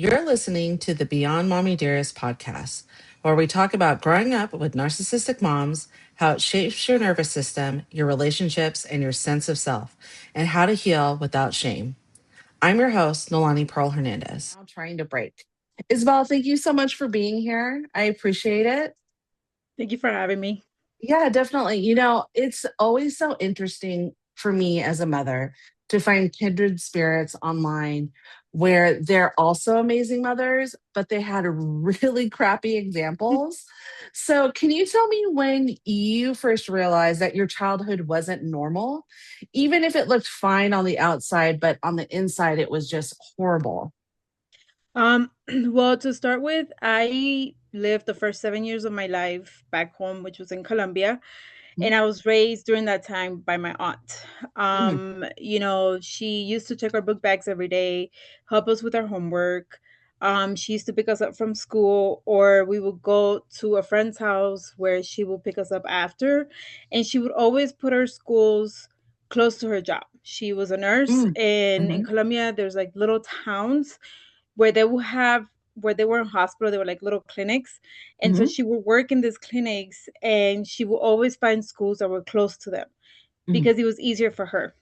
You're listening to the Beyond Mommy Dearest podcast, where we talk about growing up with narcissistic moms, how it shapes your nervous system, your relationships, and your sense of self, and how to heal without shame. I'm your host, Nolani Pearl Hernandez. I'm trying to break. Isabel, thank you so much for being here. I appreciate it. Thank you for having me. Yeah, definitely. It's always so interesting for me as a mother to find kindred spirits online where they're also amazing mothers, but they had really crappy examples. So, can you tell me when you first realized that your childhood wasn't normal, even if it looked fine on the outside, but on the inside, it was just horrible? Well, to start with, I lived the first 7 years of my life back home, which was in Colombia, and I was raised during that time by my aunt. Mhm, She used to check our book bags every day, help us with our homework. She used to pick us up from school, or we would go to a friend's house where she would pick us up after, and she would always put our schools close to her job. She was a nurse, mm, and in mhm, Colombia, there's like little towns where they will have where they were in hospital, they were like little clinics. And so mhm, she would work in these clinics and she would always find schools that were close to them mhm, because it was easier for her.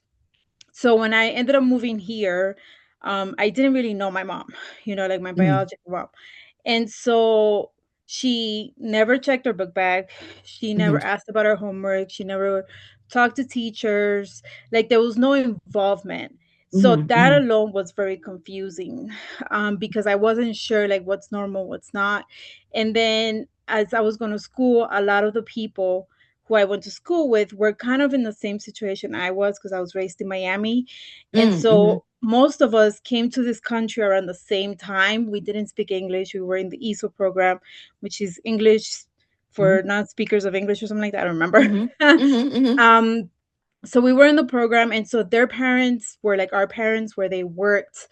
So when I ended up moving here, I didn't really know my mom, like my mhm, biological mom. And so she never checked her book bag. She mhm, never asked about her homework. She never talked to teachers. Like there was no involvement. So mhm, that mhm, alone was very confusing because I wasn't sure like what's normal, what's not. And then as I was going to school, a lot of the people who I went to school with were kind of in the same situation I was because I was raised in Miami. And mm, mhm, so most of us came to this country around the same time. We didn't speak English. We were in the ESO program, which is English mhm, for non-speakers of English or something like that. I don't remember. mhm, mhm, mhm, um, so we were in the program, and so their parents were like our parents, where they worked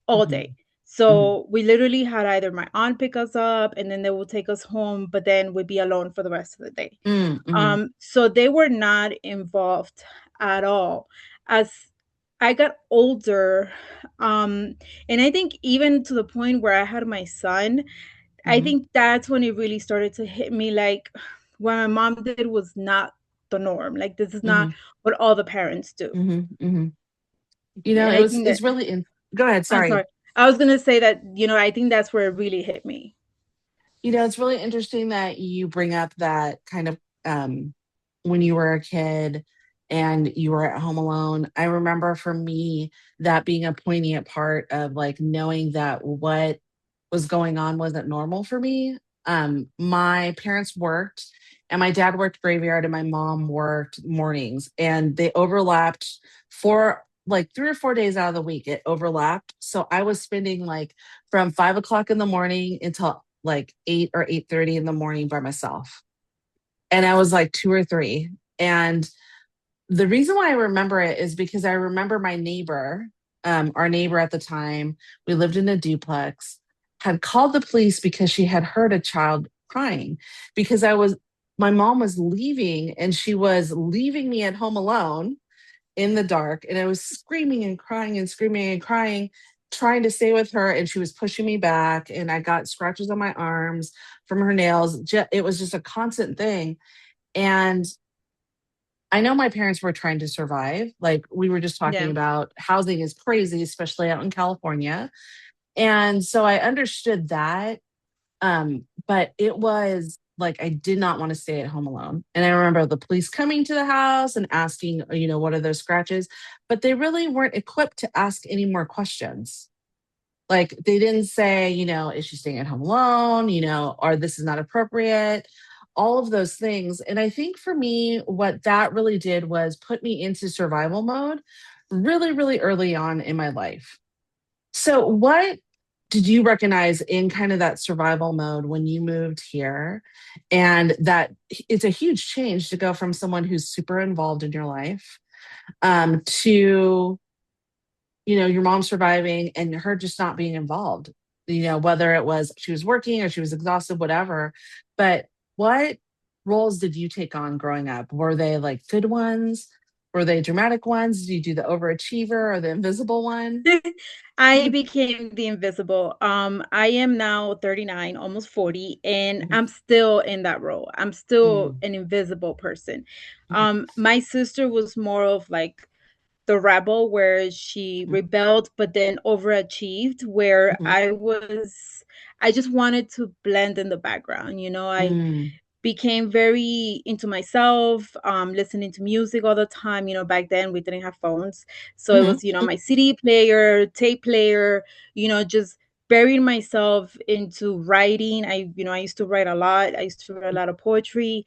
all day. mhm, mhm, So we literally had either my aunt pick us up, and then they would take us home, but then we'd be alone for the rest of the day. mm, mhm, So they were not involved at all. As I got older, um, and I think even to the point where I had my son, I mhm, think that's when it really started to hit me like what my mom did was not the norm. Like this is not mhm, what all the parents do. mhm, mhm. And It I was think that it's really go ahead, I'm sorry. sorry. I was gonna say that, I think that's where it really hit me. It's really interesting that you bring up that kind of um when you were a kid and you were at home alone. I remember for me that being a poignant part of like knowing that what was going on wasn't normal for me. My parents worked and my dad worked graveyard and my mom worked mornings and they overlapped for like 3 or 4 days out of the week. It overlapped. So I was spending like from 5 o'clock in the morning until like 8 or 8:30 in the morning by myself. And I was like 2 or 3. And the reason why I remember it is because I remember my neighbor, our neighbor at the time, we lived in a duplex, had called the police because she had heard a child crying because my mom was leaving and she was leaving me at home alone in the dark. And I was screaming and crying and screaming and crying, trying to stay with her. And she was pushing me back. And I got scratches on my arms from her nails. It was just a constant thing. And I know my parents were trying to survive. Like we were just talking Yeah. about housing is crazy, especially out in California. And so I understood that. But it was like I did not want to stay at home alone. And I remember the police coming to the house and asking, what are those scratches? But they really weren't equipped to ask any more questions. Like they didn't say, is she staying at home alone? Or this is not appropriate, all of those things. And I think for me, what that really did was put me into survival mode really, really early on in my life. So, what did you recognize in kind of that survival mode when you moved here? And that it's a huge change to go from someone who's super involved in your life to your mom surviving and her just not being involved, whether it was she was working or she was exhausted, whatever. But what roles did you take on growing up? Were they like good ones? Were they dramatic ones? Did you do the overachiever or the invisible one? I became the invisible. I am now 39, almost 40, and Mhm, I'm still in that role. I'm still mhm, an invisible person. mhm, My sister was more of like the rebel where she mhm, rebelled but then overachieved, where mhm, I just wanted to blend in the background. I mm, became very into myself, listening to music all the time. Back then we didn't have phones. So it mhm, was, my CD player, tape player, just burying myself into writing. I used to write a lot. I used to write a lot of poetry,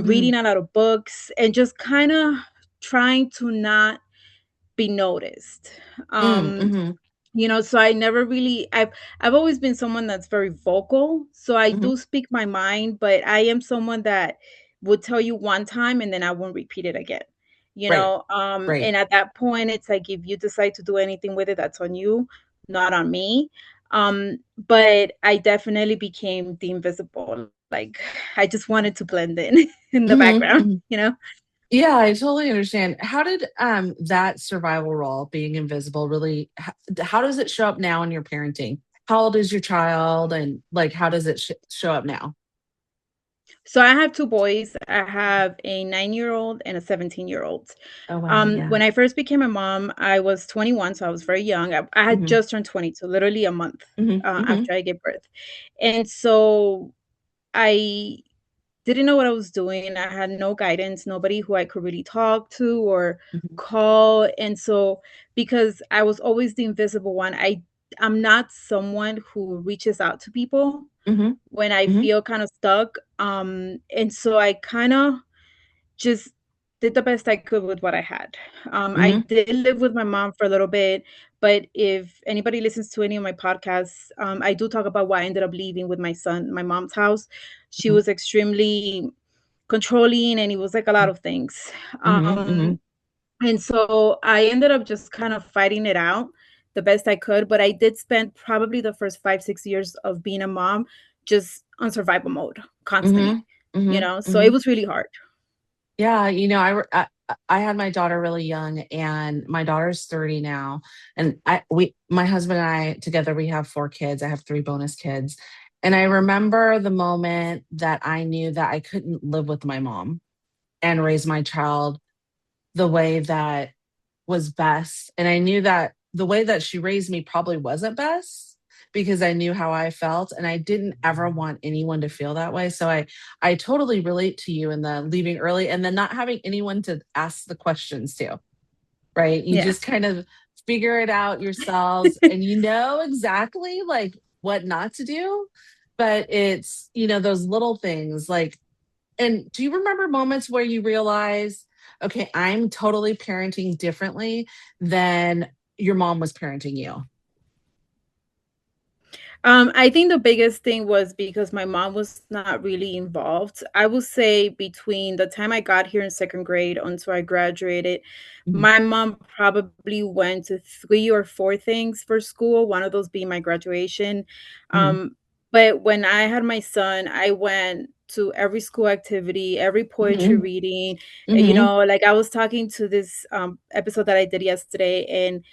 mm, reading a lot of books, and just kind of trying to not be noticed. mm, Um, mhm, so I never really I've always been someone that's very vocal. So I mhm. do speak my mind, but I am someone that would tell you one time and then I won't repeat it again. Right, right. And at that point it's like if you decide to do anything with it, that's on you, not on me. But I definitely became the invisible. Like I just wanted to blend in in the Mhm, background, mhm. you know? Yeah, I totally understand. How did that survival role, being invisible, really? How does it show up now in your parenting? How old is your child, and like, how does it show up now? So I have two boys. I have a 9-year-old and a 17-year-old. Oh wow, yeah. When I first became a mom, I was 21, so I was very young. I had Hmm, just turned 22, literally a month hmm, hmm, after I gave birth. And so I didn't know what I was doing. I had no guidance, nobody who I could really talk to or hmm, call. And so because I was always the invisible one, I'm not someone who reaches out to people hmm, when I hmm, feel kind of stuck. And so I kind of just did the best I could with what I had. I hmm, did live with my mom for a little bit, but if anybody listens to any of my podcasts, I do talk about why I ended up leaving with my son, my mom's house. She was extremely controlling, and it was like a lot of things. hmm, hmm, And so I ended up just kind of fighting it out the best I could. But I did spend probably the first 5, 6 years of being a mom just on survival mode hmm, constantly, hmm, so it hmm. was really hard. Yeah, I had my daughter really young, and my daughter's 30 now. And my husband and I together, we have 4 kids. I have 3 bonus kids. And I remember the moment that I knew that I couldn't live with my mom and raise my child the way that was best. And I knew that the way that she raised me probably wasn't best because I knew how I felt, and I didn't ever want anyone to feel that way. So I totally relate to you in the leaving early and then not having anyone to ask the questions to, right? You Yeah. just kind of figure it out yourselves, and you know exactly like what not to do. But it's, those little things like, and do you remember moments where you realize, okay, I'm totally parenting differently than your mom was parenting you? I think the biggest thing was because my mom was not really involved. I would say between the time I got here in second grade until I graduated, Mhm, my mom probably went to 3 or 4 things for school, one of those being my graduation. mhm, Um, but when I had my son, I went to every school activity, every poetry mhm, reading. mhm. Like I was talking to this episode that I did yesterday, and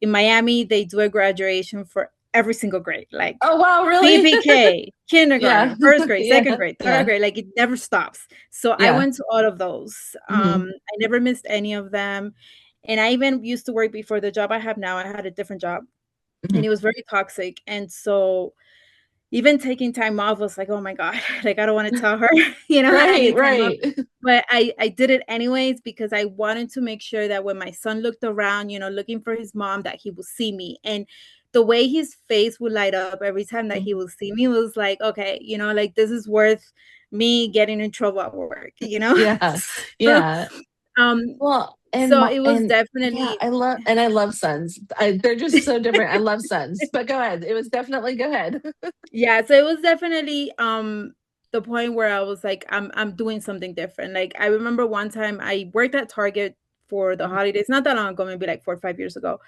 in Miami, they do a graduation for every single grade, like Oh, wow, really? PPK, Yeah. kindergarten, first grade, Yeah. second grade, third Yeah. grade, like it never stops. So I Yeah. went to all of those. Mhm, I never missed any of them. And I even used to work before the job I have now. I had a different job and mhm. it was very toxic. And so even taking time off was like, oh my God, like I don't want to tell her, that I Right, need time off. right. But I did it anyways because I wanted to make sure that when my son looked around, looking for his mom, that he would see me. And the way his face would light up every time that he would see me was like, okay, like this is worth me getting in trouble at work, Yeah. so, Yeah. um, Well, so it was yeah, definitely I love sons. They're just so different. I love sons. But go ahead. It was definitely go ahead. Yeah, so it was definitely the point where I was like, I'm doing something different. Like I remember one time I worked at Target for the holidays, not that long ago, maybe like 4 or 5 years ago.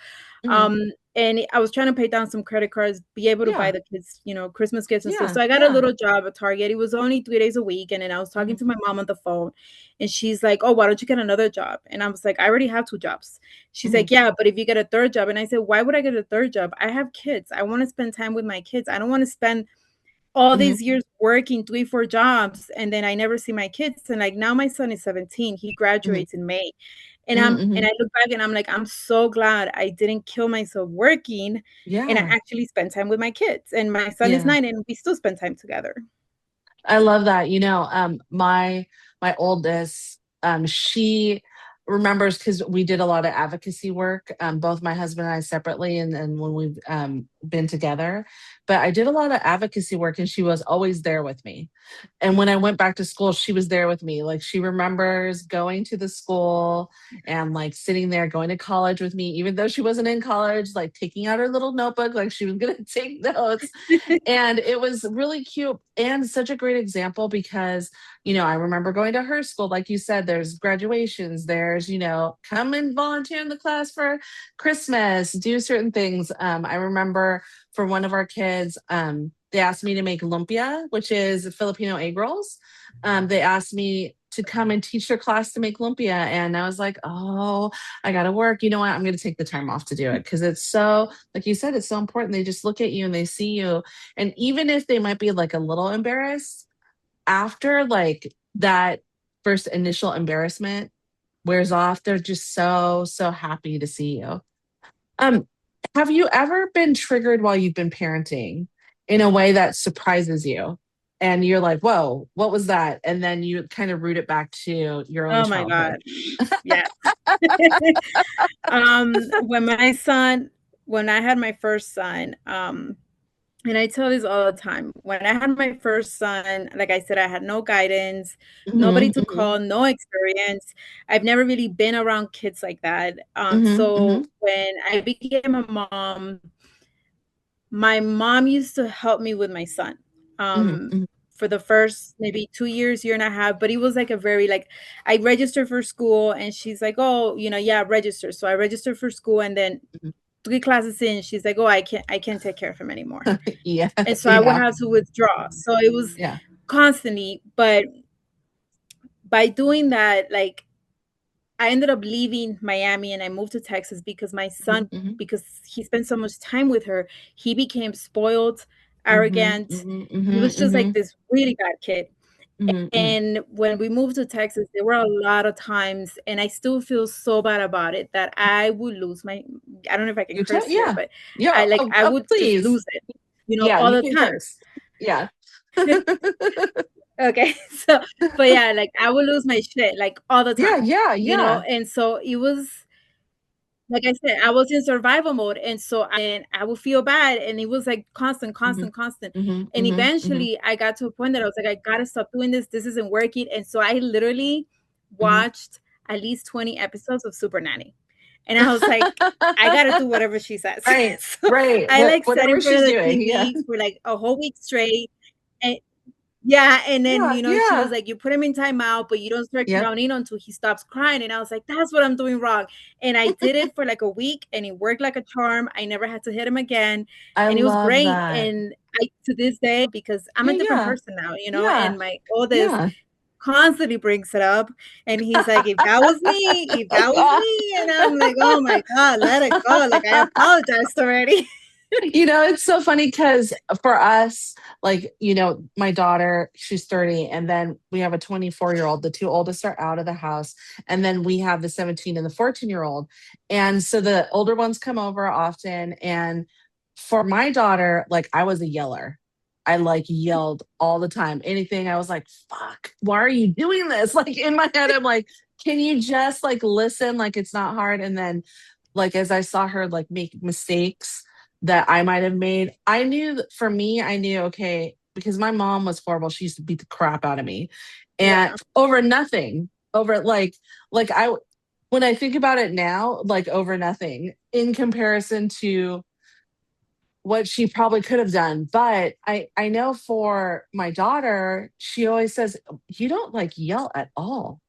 Mhm. And I was trying to pay down some credit cards, be able to buy Yeah. the kids, Christmas gifts and stuff. Yeah. So I got a Yeah. little job at Target. It was only 3 days a week. And then I was talking Mhm. to my mom on the phone, and she's like, "Oh, why don't you get another job?" And I was like, "I already have two jobs." She's Mhm. like, "Yeah, but if you get a third job." And I said, "Why would I get a third job? I have kids. I want to spend time with my kids. I don't want to spend all Mhm. these years working 3, 4 jobs, and then I never see my kids." And, like, now my son is 17, he Mhm. graduates in May, and Mhm. I Mhm. look back and I'm like, "I'm so glad I didn't kill myself working, and I Yeah. actually spent time with my kids." And my son is Yeah. 9, and we still spend time together. I love that. My oldest, she remembers because we did a lot of advocacy work, both my husband and I separately, and then when we've been together. But I did a lot of advocacy work, and she was always there with me. And when I went back to school, she was there with me. Like she remembers going to the school and like sitting there, going to college with me, even though she wasn't in college, like taking out her little notebook, like she was going to take notes. And it was really cute and such a great example because, I remember going to her school. Like you said, there's graduations, there's, come and volunteer in the class for Christmas, do certain things. I remember for one of our kids, they asked me to make lumpia, which is Filipino egg rolls. They asked me to come and teach their class to make lumpia. And I was like, oh, I got to work. You know what? I'm going to take the time off to do it because it's so, like you said, it's so important. They just look at you and they see you. And even if they might be like a little embarrassed, after like that first initial embarrassment wears off, they're just so, so happy to see you. Um, have you ever been triggered while you've been parenting in a way that surprises you? And you're like, whoa, what was that? And then you kind of root it back to your own Oh my childhood. god. Yes. When my son when I had my first son, and I tell this all the time. When I had my first son, like I said, I had no guidance, nobody Hmm. to Hmm. call, no experience. I've never really been around kids like that. Hmm. So Hmm. when I became a mom, my mom used to help me with my son. Hmm. Um, Hmm. for the first maybe 2 years, year and a half, but it was like a very like I registered for school and she's like, "Oh, yeah, register." So I registered for school and then 3 classes in, she's like, "Oh, I can't take care of him anymore." Yeah. And so I would Yeah. have to withdraw. So it was Yeah. constantly, but by doing that, like I ended up leaving Miami and I moved to Texas because my Hmm. son, Hmm. because he spent so much time with her, he became spoiled, Hmm. arrogant. Hmm. He was just like Hmm. this really bad kid. Hmm. And when we moved to Texas, there were a lot of times, and I still feel so bad about it, that I would lose my, I don't know if I can curse here, Yeah. but Yeah. Oh, I oh, would just please. lose it, Yeah, all you the can time. curse. Yeah. Okay. So, but yeah, like I would lose my shit like all the Yeah, time, yeah, yeah. and so it was, like I said, I was in survival mode, and so I would feel bad, and it was like constant, Mhm, constant, constant. mhm, And mhm, mhm, eventually, I got to a point that I was like, I gotta stop doing this. This isn't working. And so I literally mhm. watched at least 20 episodes of Super Nanny, and I was like, I gotta do whatever she says. Right, So right. I like sat Whatever in front she's of the doing. Yeah. TV for like a whole week straight, and yeah, and then, Yeah, she was yeah. like, "You put him in timeout, but you don't start Yep. counting until he stops crying." And I was like, "That's what I'm doing wrong." And I did it for like a week, and it worked like a charm. I never had to hit him again, I and it was love great. that. And I, to this day, because I'm Yeah, a different yeah. person now, Yeah. and my oldest Yeah. constantly brings it up, and he's like, "If that was me, if that was me," and I'm like, "Oh my god, let it go!" Like I apologized already. It's so funny because for us, like, my daughter, she's 30, and then we have a 24-year-old. The two oldest are out of the house. And then we have the 17 and the 14-year-old. And so the older ones come over often. And for my daughter, like, I was a yeller. I like yelled all the time. Anything, I was like, fuck, why are you doing this? Like in my head, I'm like, can you just like listen? Like it's not hard. And then, like, as I saw her like make mistakes that I might have made. I knew that for me, I knew, okay, because my mom was horrible. She used to beat the crap out of me and Yeah, over nothing, over like I, when I think about it now, like over nothing in comparison to what she probably could have done. But I know for my daughter, she always says, you don't like yell at all.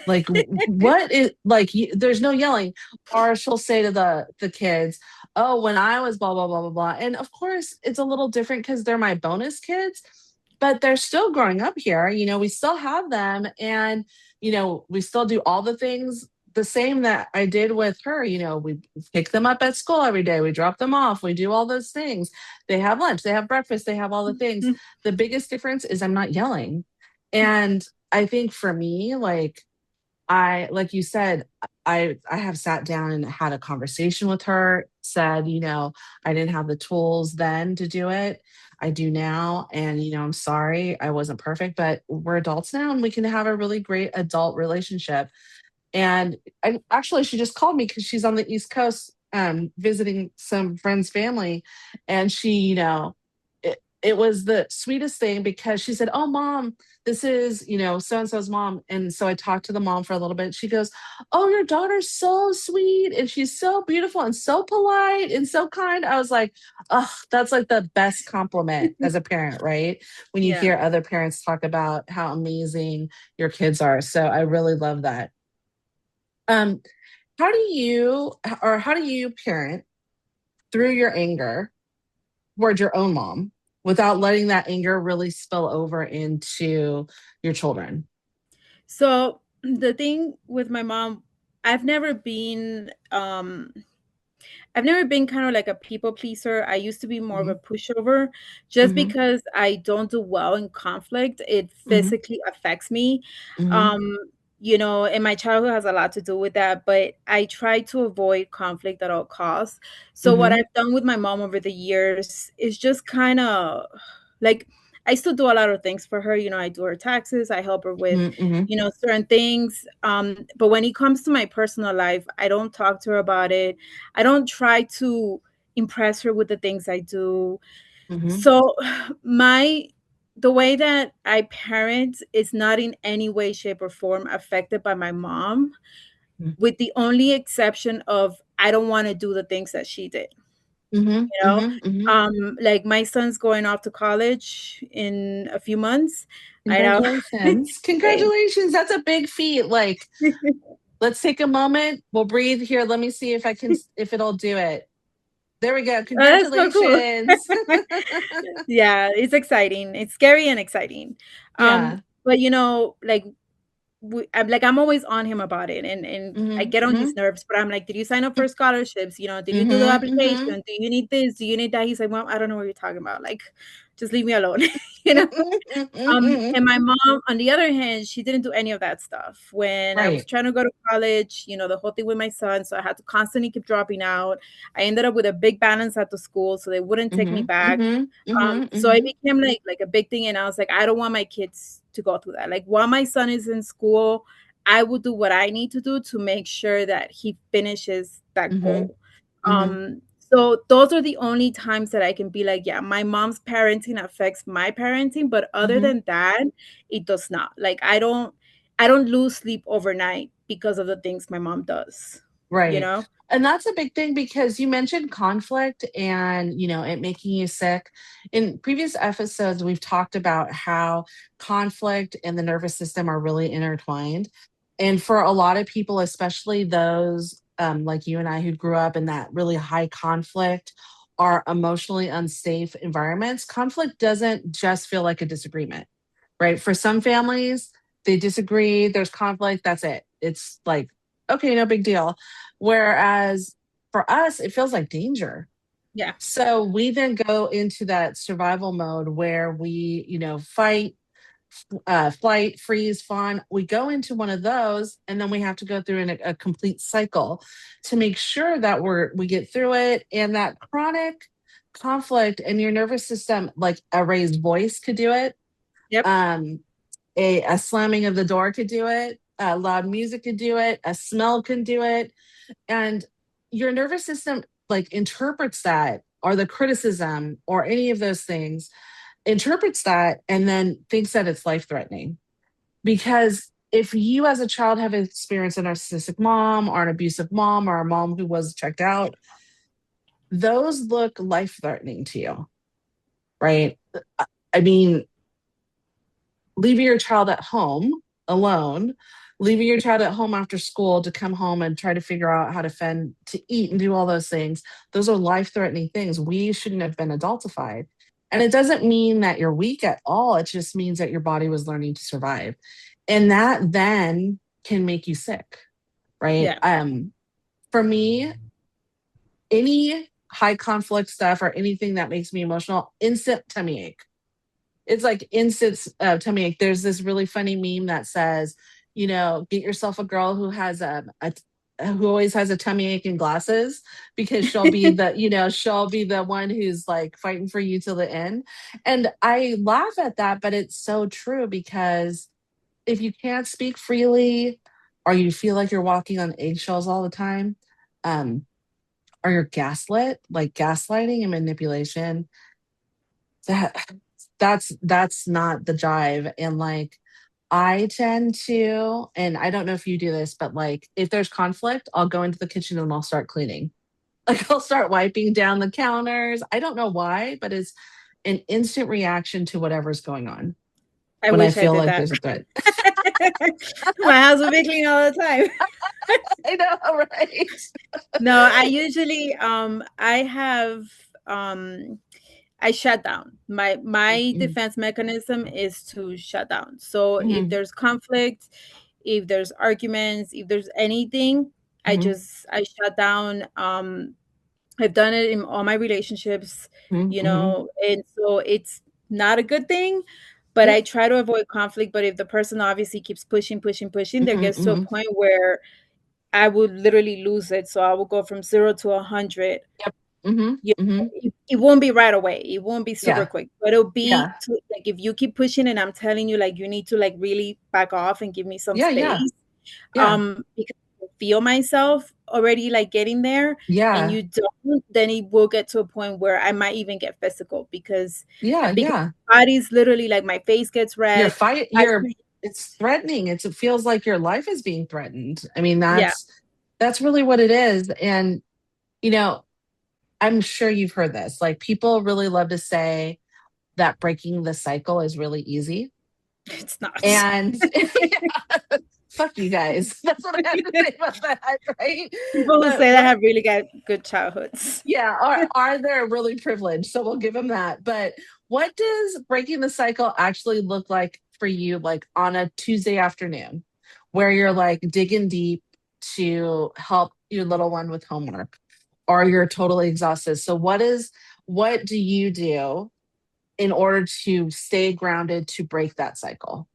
Like, what is like? There's no yelling. Or she'll say to the kids, "Oh, when I was blah blah blah blah blah." And of course, it's a little different because they're my bonus kids, but they're still growing up here. We still have them, and we still do all the things the same that I did with her. We pick them up at school every day. We drop them off. We do all those things. They have lunch. They have breakfast. They have all the things. The biggest difference is I'm not yelling, and I think for me, like you said, I have sat down and had a conversation with her, said, I didn't have the tools then to do it. I do now. And, I'm sorry I wasn't perfect, but we're adults now and we can have a really great adult relationship. And actually, she just called me because she's on the East Coast visiting some friend's family. And she, it was the sweetest thing because she said, "Oh, mom, this is, so and so's mom." And so I talked to the mom for a little bit. She goes, "Oh, your daughter's so sweet and she's so beautiful and so polite and so kind." I was like, "Oh, that's like the best compliment as a parent, right? When you Yeah. hear other parents talk about how amazing your kids are." So I really love that. Um, how do you parent through your anger toward your own mom without letting that anger really spill over into your children? So the thing with my mom, I've never been um I've never been kind of like a people pleaser. I used to be more of a Mhm, pushover just mhm, because I don't do well in conflict. It mhm, physically affects me. mhm, Um, and my childhood has a lot to do with that, but I try to avoid conflict at all costs. So what mhm, I've done with my mom over the years is just kind of like I still do a lot of things for her. I do her taxes, I help her with, mhm, mhm, certain things. But when it comes to my personal life, I don't talk to her about it. I don't try to impress her with the things I do. mhm, So my the way that I parent is not in any way, shape, or form affected by my mom, with the only exception of I don't want to do the things that she did. mhm, You know, mhm, mhm. like my son's going off to college in a few months. I know. Congratulations. Thanks. Congratulations. That's a big feat. Like, let's take a moment. We'll breathe here. Let me see if it'll do it. There we go. Oh, that's so cool. Congratulations. Yeah, it's exciting. It's scary and exciting. Yeah. But like I'm always on him about it, and I Mhm, get on his mhm, nerves, but I'm like, "Did you sign up for scholarships? Did you do the mhm, mhm. application? Do you need this? Do you need that?" He's like, "Mom, I don't know what you're talking about. Like, just leave me alone." you know? And my mom, on the other hand, she didn't do any of that stuff. When I was Right. trying to go to college, the whole thing with my son, so I had to constantly keep dropping out. I ended up with a big balance at the school, so they wouldn't take me Mhm, back. mhm, mhm, So it mhm, became like a big thing, and I was like, I don't want my kids to go through that. Like while my son is in school, I will do what I need to do to make sure that he finishes that mhm, goal. mhm, So those are the only times that I can be like, yeah, my mom's parenting affects my parenting, but other mhm. than that, it does not. Like I don't lose sleep overnight because of the things my mom does, you Right. know? And that's a big thing because you mentioned conflict and, it making you sick. In previous episodes, we've talked about how conflict and the nervous system are really intertwined. And for a lot of people, especially those like you and I who grew up in that really high conflict or emotionally unsafe environments, conflict doesn't just feel like a disagreement, right? For some families, they disagree, there's conflict, that's it. It's like, okay, no big deal. Whereas for us, it feels like danger. Yeah. So we then go into that survival mode where we, fight, flight, freeze, fawn. We go into one of those, and then we have to go through a complete cycle to make sure that we get through it. And that chronic conflict in your nervous system, like a raised voice, could do it. Yep. Um, a slamming of the door could do it. Loud music could do it. A smell can do it. And your nervous system like interprets that, or the criticism or any of those things, interprets that and then thinks that it's life threatening. Because if you as a child have experienced a narcissistic mom or an abusive mom or a mom who was checked out, those look life threatening to you, right? I mean, leaving your child at home alone leaving your child at home after school to come home and try to figure out how to fend to eat and do all those things. Those are life threatening things. We shouldn't have been adultified. And it doesn't mean that you're weak at all. It just means that your body was learning to survive. And that then can make you sick, right? Yeah. For me, any high conflict stuff or anything that makes me emotional, instant tummy ache. It's like instant tummy ache. There's this really funny meme that says, get yourself a girl who has who always has a tummy ache and glasses, because she'll be the one who's like fighting for you till the end. And I laugh at that, but it's so true, because if you can't speak freely, or you feel like you're walking on eggshells all the time, um, or you're gaslit, like gaslighting and manipulation, that that's not the jive. And like, I tend to, and I don't know if you do this, but like, if there's conflict, I'll go into the kitchen and I'll start cleaning. Like, I'll start wiping down the counters. I don't know why, but it's an instant reaction to whatever's going on I when I wish I feel did like that. there's a threat. My house will be clean all the time. I know, right? No, I usually I have I shut down. My Mhm, defense mechanism is to shut down. So if mhm, there's conflict, if there's arguments, if there's anything, mhm, I shut down. I've done it in all my relationships, mhm, mhm. and so it's not a good thing, but I Yep. try to avoid conflict. But if the person obviously keeps pushing, pushing, pushing, there Mhm, gets to a mhm. point where I would literally lose it. So I will go from 0 to 100. Yep. Mhm, mhm. It won't be right away. It won't be super Yeah. quick, but it'll be Yeah. to, like, if you keep pushing and I'm telling you, like, you need to like really back off and give me some Yeah, yeah. space. Yeah. Because I feel myself already like getting there, and Yeah. you don't, then it will get to a point where I might even get physical Yeah, because yeah. my body's literally like my face gets You're red. fight I you're It's threatening. It feels like your life is being threatened. I mean, Yeah, that's really what it is. And you know, I'm sure you've heard this. Like, people really love to say that breaking the cycle is really easy. it's not. And fuck you guys. That's what I have to say about that, right? People who But say that what have really got good childhoods. Yeah, are they really privileged? So we'll give them that. But what does breaking the cycle actually look like for you, like on a Tuesday afternoon, where you're like digging deep to help your little one with homework, or you're totally exhausted? So what do you do in order to stay grounded to break that cycle?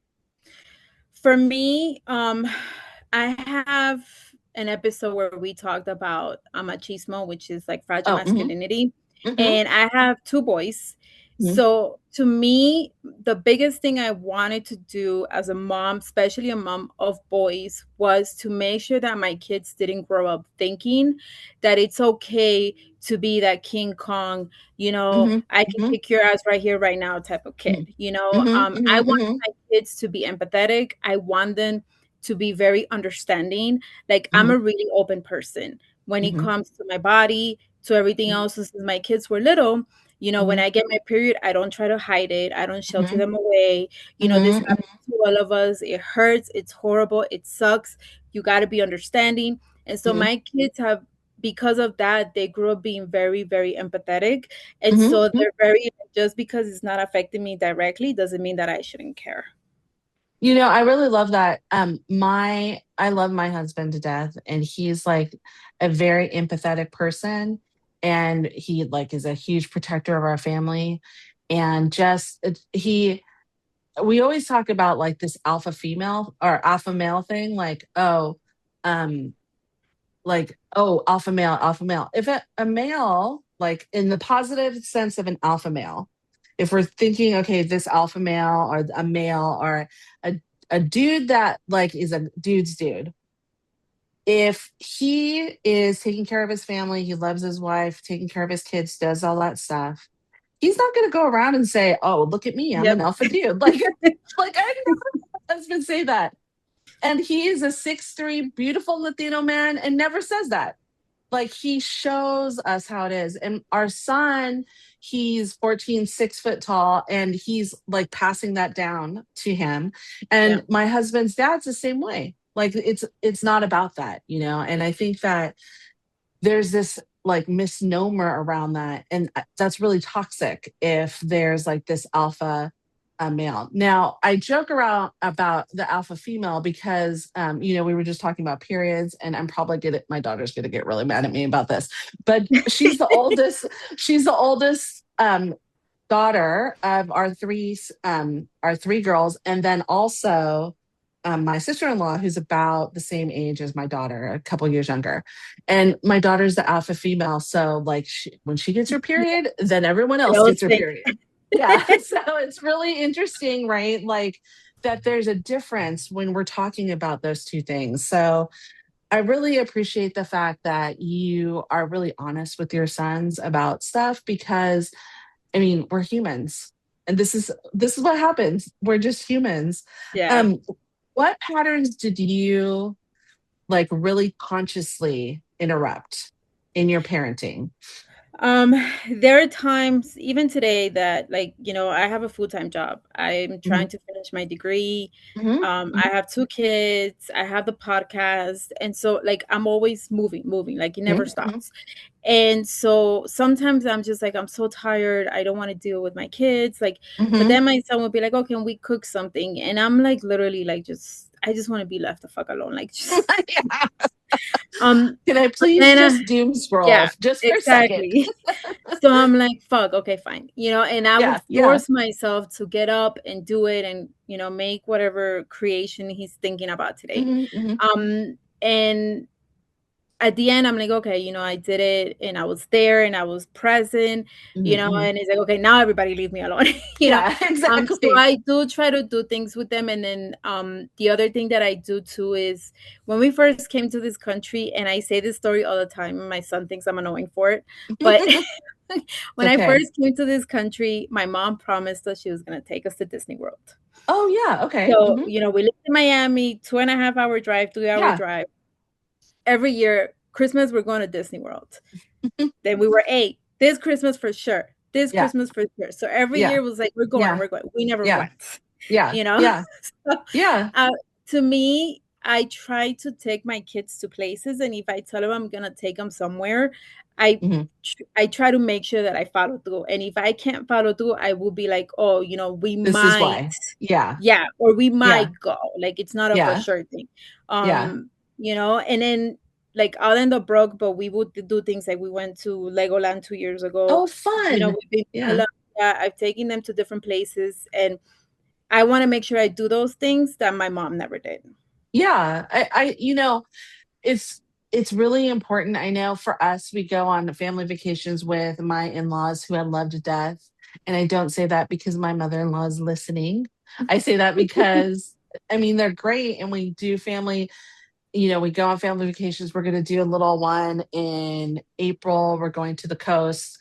For me, I have an episode where we talked about machismo, which is like fragile Oh, masculinity, mm-hmm, and I have two boys. mm-hmm, So to me, the biggest thing I wanted to do as a mom, especially a mom of boys, was to make sure that my kids didn't grow up thinking that it's okay to be that King Kong, mm-hmm, I can mm-hmm, kick your ass right here, right now type of kid. mm-hmm, I mm-hmm, want mm-hmm, my kids to be empathetic. I want them to be very understanding. Like, I'm mm-hmm, a really open person when it mm-hmm, comes to my body, to everything else. Since my kids were little, when mm-hmm, I get my period, I don't try to hide it. I don't shelter mm-hmm, them away. This mm-hmm, happens to all of us. It hurts. It's horrible. It sucks. You got to be understanding. And so mm-hmm, my kids have, because of that, they grew up being very, very empathetic. And so mm-hmm. they're very, just because it's not affecting me directly doesn't mean that I shouldn't care. I really love that. I love my husband to death, and he's like a very empathetic person, and he like is a huge protector of our family. And just he we always talk about like this alpha female or alpha male thing, um alpha male. If a male, like in the positive sense of an alpha male, if we're thinking, okay, this alpha male or a male or a, a dude that like is a dude's dude, if he is taking care of his family, he loves his wife, taking care of his kids, does all that stuff, he's not going to go around and say, oh, look at me, I'm Yep. an alpha dude. Like I never heard my husband say that. And he is a 6'3" beautiful Latino man and never says that. Like, he shows us how it is. And our son, he's 14, 6 foot tall, and he's like passing that down to him. Yeah. And my husband's dad's the same way. Like it's not about that, you know? And I think that there's this like misnomer around that, and that's really toxic if there's like this alpha male. Now I joke around about the alpha female because you know, we were just talking about periods, and I'm probably gonna, my daughter's gonna get really mad at me about this, but she's the oldest. She's the oldest daughter of our three girls, and then also my sister-in-law, who's about the same age as my daughter, a couple years younger. And my daughter's the alpha female, so like when she gets her period, then everyone I else always gets her think, period. Yeah. So it's really interesting, right? Like that there's a difference when we're talking about those two things. So I really appreciate the fact that you are really honest with your sons about stuff, because I mean, we're humans. And this is what happens. We're just humans. yeah. Um, what patterns did you like really consciously interrupt in your parenting? Um, there are times, even today, that like, I have a full-time job. I'm Mhm, trying to finish my degree. mhm, I mhm, have two kids. I have the podcast. And so like I'm always moving, like it never mhm, mhm, stops. And so sometimes I'm just like, I'm so tired. I don't want to deal with my kids. Like, but mhm. then my son would be like, oh, can we cook something? And I'm like literally like I just want to be left the fuck alone. Like just Yeah. um Can I but please then just doom scroll yeah, just for a second? exactly. So I'm like, fuck, okay, fine. And I would Yeah, yeah. force myself to get up and do it and, make whatever creation he's thinking about today. Mhm, mhm, And at the end, I'm like, okay, I did it and I was there and I was present, mhm, mhm. and it's like, okay, now everybody leave me alone, you know. Yeah, So exactly. I do try to do things with them. And then the other thing that I do too is when we first came to this country, and I say this story all the time, and my son thinks I'm annoying for it, but It's when I okay. first came to this country, my mom promised us she was gonna take us to Disney World. Oh yeah, okay. So, Hmm. we lived in Miami, 2.5 hour drive, 3 hour Yeah. drive. Every year, Christmas, we're going to Disney World. Then we were 8. This Christmas for sure. This Yeah, Christmas for sure. So every yeah, year was like, we're going, yeah, we're going. We never yeah, went, yeah, you know? yeah, So, yeah. uh, to me, I try to take my kids to places, and if I tell them I'm gonna take them somewhere, I Mhm. I try to make sure that I follow through. And if I can't follow through, I will be like, oh, we This is might, why. Yeah, yeah, or we yeah, might go. Like it's not a for yeah, sure thing. yeah. And then like I'll end up broke, but we would do things like we went to Legoland 2 years ago. Oh, fun. We've been to Yeah, Colombia. I've taken them to different places, and I want to make sure I do those things that my mom never did. yeah. You know, it's it's really important. I know for us, we go on family vacations with my in-laws who I love to death. And I don't say that because my mother-in-law is listening. I say that because I mean they're great, and we do family, you know, we go on family vacations. We're going to do a little one in April. We're going to the coast.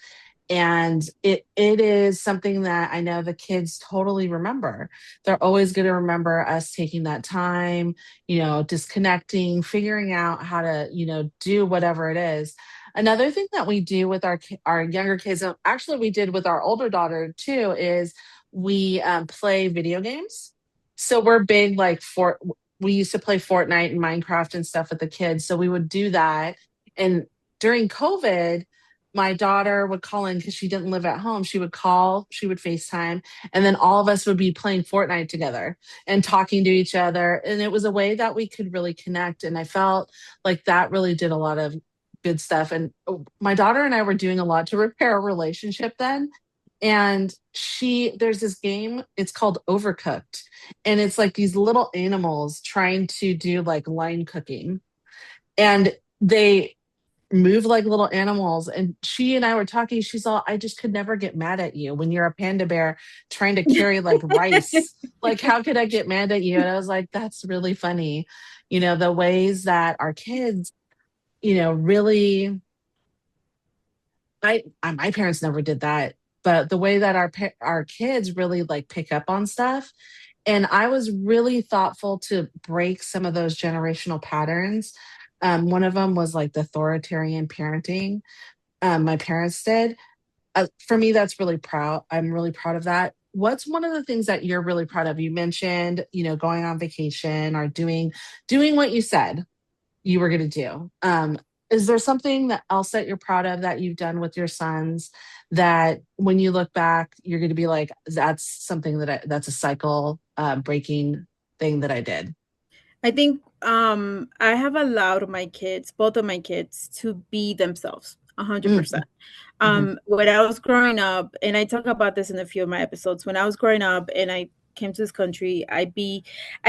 And it is something that I know the kids totally remember. They're always going to remember us taking that time, you know, disconnecting, figuring out how to, you know, do whatever it is. Another thing that we do with our younger kids, and actually we did with our older daughter too, is we play video games. So we're big like for we used to play Fortnite and Minecraft and stuff with the kids. So we would do that. And during COVID, my daughter would call in because she didn't live at home. She would call, she would FaceTime, and then all of us would be playing Fortnite together and talking to each other. And it was a way that we could really connect. And I felt like that really did a lot of good stuff. And my daughter and I were doing a lot to repair a relationship then. And there's this game, it's called Overcooked, and it's like these little animals trying to do like line cooking, and they move like little animals. And she and I were talking, she's all, I just could never get mad at you when you're a panda bear trying to carry like rice. Like how could I get mad at you? And I was like, that's really funny, you know, the ways that our kids, you know, really, my parents never did that, but the way that our kids really like pick up on stuff. And I was really thoughtful to break some of those generational patterns. One of them was like the authoritarian parenting my parents did. For me, that's really proud. I'm really proud of that. what's one of the things that you're really proud of? You mentioned, going on vacation or doing what you said you were going to do. Is there something that else that you're proud of that you've done with your sons that when you look back, you're going to be like, that's something that's a cycle breaking thing that I did? I think I have allowed my kids, both of my kids, to be themselves 100%. Mm, mhm, When I was growing up, and I talk about this in a few of my episodes, when I was growing up and I came to this country, I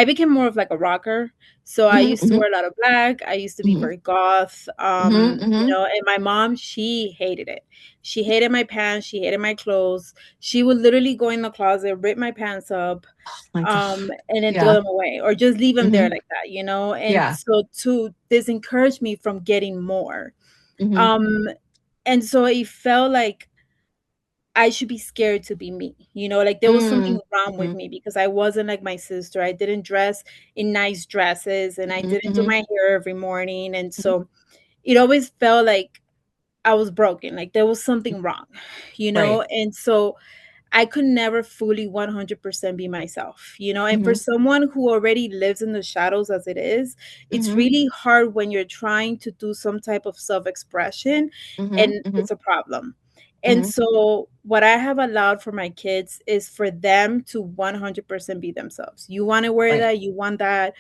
became more of like a rocker. So I mhm, used to mhm, wear a lot of black. I used to be mhm, very goth. mhm, mhm. And my mom, she hated it. She hated my pants. She hated my clothes. She would literally go in the closet, rip my pants up, My God. and then throw Yeah. them away or just leave them there Mhm. like that, you know? And Yeah. so to this encouraged me from getting more. Mhm. Um, and so it felt like I should be scared to be me, you know, like there was something Mm. wrong with Mhm. me because I wasn't like my sister. I didn't dress in nice dresses and I Mhm. didn't do Mhm. my hair every morning. And Mhm. so it always felt like I was broken, like there was something wrong, you know? Right. And so I could never fully 100% be myself, you know? And for Mhm. someone who already lives in the shadows as it is, it's Mhm. really hard when you're trying to do some type of self expression Mhm. and Mhm. it's a problem. And Mhm. so, what I have allowed for my kids is for them to 100% be themselves. You want to wear Right. that, you want that,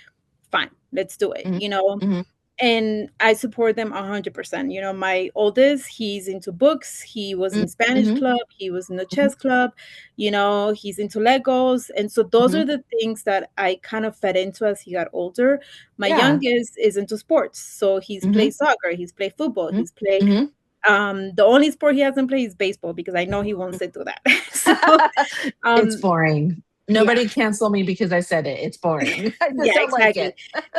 fine, let's do it, Mhm. you know? Mhm. And I support them 100%. You know, my oldest, he's into books. He was Mm. in Spanish Mhm. club. He was in the Mhm. chess club. You know, he's into Legos. And so those are Mhm. the things that I kind of fed into as he got older. My Yeah. youngest is into sports. So he's Mhm. played soccer, he's played football, Mhm. he's played Mhm. the only sport he hasn't played is baseball because I know he won't sit through that. So It's um boring. yeah. Nobody cancel me because I said it. It's boring. I just Yeah, don't like exactly. it.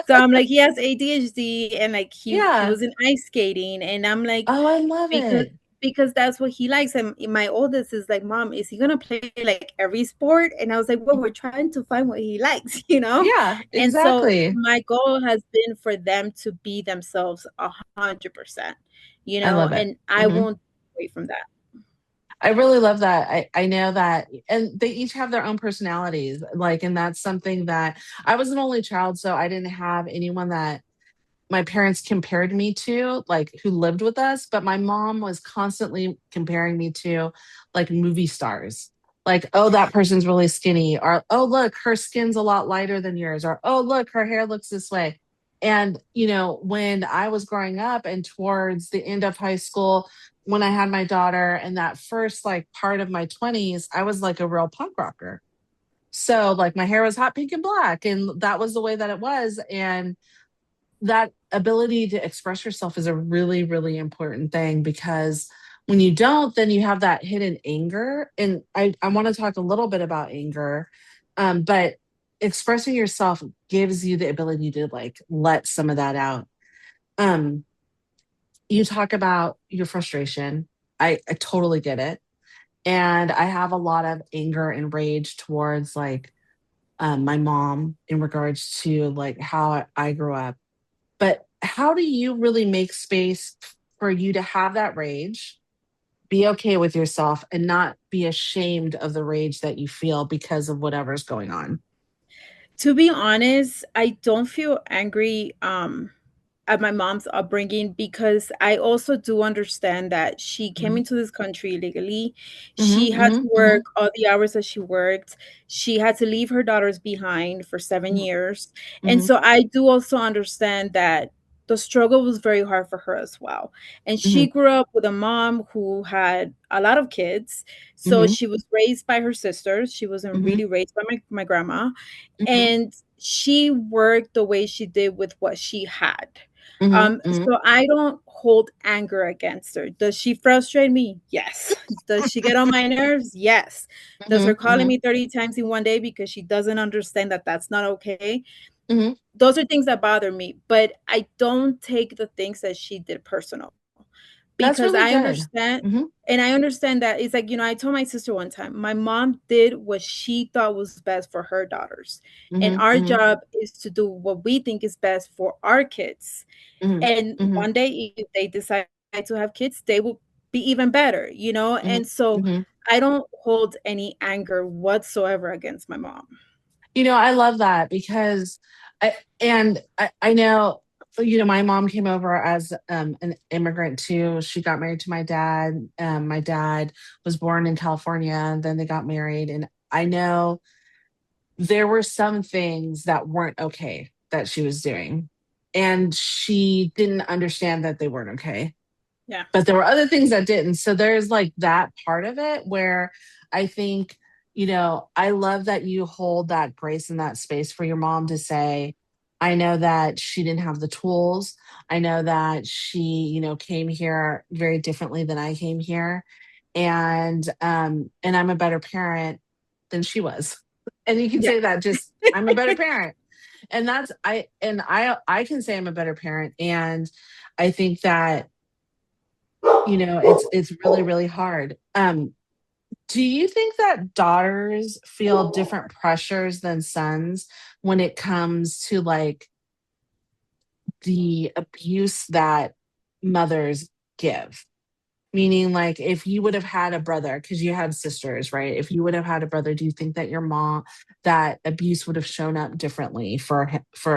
So I'm like, he has ADHD and like he Yeah. was in ice skating and I'm like, Oh, I love because it. that's what he likes. And my oldest is like, Mom, is he gonna play like every sport? And I was like, well, we're trying to find what he likes, you know? Yeah, And so exactly. my goal has been for them to be themselves 100%, you I know, love it. and I Mhm. won't wait from that. I really love that. I know that, and they each have their own personalities. Like, and that's something that I was an only child, so I didn't have anyone that my parents compared me to, like who lived with us. But my mom was constantly comparing me to like movie stars. Like, oh, that person's really skinny, or oh, look, her skin's a lot lighter than yours, or oh, look, her hair looks this way. And, when I was growing up and towards the end of high school, when I had my daughter and that first like part of my 20s, I was like a real punk rocker. So, like, my hair was hot pink and black, and that was the way that it was. And that ability to express yourself is a really, really important thing because when you don't, then you have that hidden anger. And I want to talk a little bit about anger, but expressing yourself gives you the ability to like let some of that out. Um, you talk about your frustration. I totally get it. And I have a lot of anger and rage towards like my mom in regards to like how I grew up. But how do you really make space for you to have that rage, be okay with yourself, and not be ashamed of the rage that you feel because of whatever's going on? To be honest, I don't feel angry at my mom's upbringing because I also do understand that she came Mhm, into this country illegally. mhm, She had to mhm, work mhm, all the hours that she worked. She had to leave her daughters behind for 7 years. And mhm, so I do also understand that the struggle was very hard for her as well. And she mhm, grew up with a mom who had a lot of kids. So mhm, she was raised by her sisters. She wasn't mhm, really raised by my grandma. mhm, And she worked the way she did with what she had. mhm, mhm, So I don't hold anger against her. Does she frustrate me? Yes. Does she get on my nerves? Yes. Does her mhm, calling mhm, me 30 times in one day because she doesn't understand that that's not okay? mhm. Those are things that bother me, but I don't take the things that she did personal That's because really I good. understand. Mhm, And I understand that it's like, I told my sister one time, my mom did what she thought was best for her daughters. And mhm, our mhm, job is to do what we think is best for our kids. mhm, And mhm, one day, if they decide to have kids, they will be even better, you know? mhm, And so mhm, I don't hold any anger whatsoever against my mom. I love that because I know, my mom came over as an immigrant too. She got married to my dad. My dad was born in California, and then they got married. And I know there were some things that weren't okay that she was doing, and she didn't understand that they weren't okay, Yeah. but there were other things that didn't. So there's like that part of it where I think, I love that you hold that grace and that space for your mom to say, I know that she didn't have the tools. I know that she, came here very differently than I came here. And I'm a better parent than she was. And you can Yeah. say that, just I'm a better parent. And I can say I'm a better parent. And I think that it's really, really hard. Do you think that daughters feel different pressures than sons when it comes to like the abuse that mothers give? Meaning, like, if you would have had a brother, because you had sisters, right? If you would have had a brother, do you think that that abuse would have shown up differently for